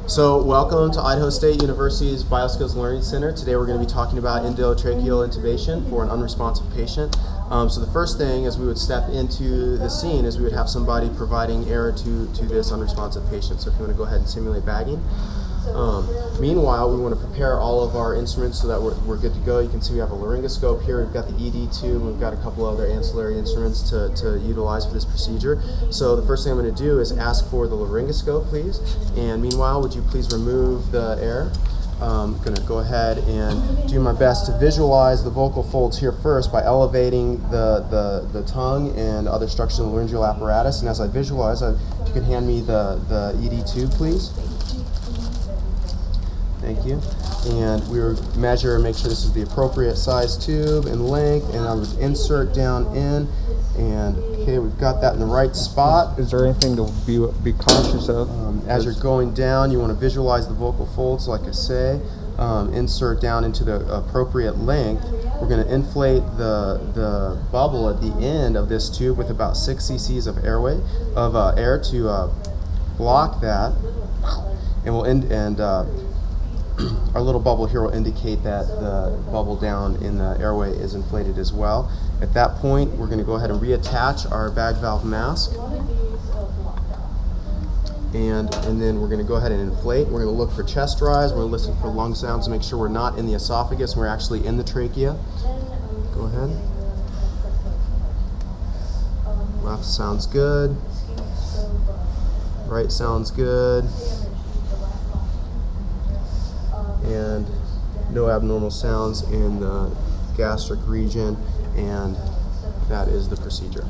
So welcome to Idaho State University's Bioskills Learning Center. Today we're going to be talking about endotracheal intubation for an unresponsive patient. So the first thing as we would step into the scene is we would have somebody providing air to this unresponsive patient. So if you want to go ahead and simulate bagging. Meanwhile, we want to prepare all of our instruments so that we're good to go. You can see we have a laryngoscope here, we've got the ED tube, we've got a couple other ancillary instruments to utilize for this procedure. So the first thing I'm going to do is ask for the laryngoscope, please. And meanwhile, would you please remove the air? I'm going to go ahead and do my best to visualize the vocal folds here first by elevating the tongue and other structures in the laryngeal apparatus. And as I visualize, if you could hand me the ED tube, please. Thank you. And we would measure and make sure this is the appropriate size tube and length, and I would insert down in, and okay, we've got that in the right spot. Is there anything to be cautious of? As you're going down, you want to visualize the vocal folds, like I say. Insert down into the appropriate length. We're going to inflate the bubble at the end of this tube with about 6 cc's of air to block that, and we'll our little bubble here will indicate that the bubble down in the airway is inflated as well. At that point, we're going to go ahead and reattach our bag valve mask. And then we're going to go ahead and inflate. We're going to look for chest rise. We're going to listen for lung sounds to make sure we're not in the esophagus. We're actually in the trachea. Go ahead. Left sounds good. Right sounds good. And no abnormal sounds in the gastric region, and that is the procedure.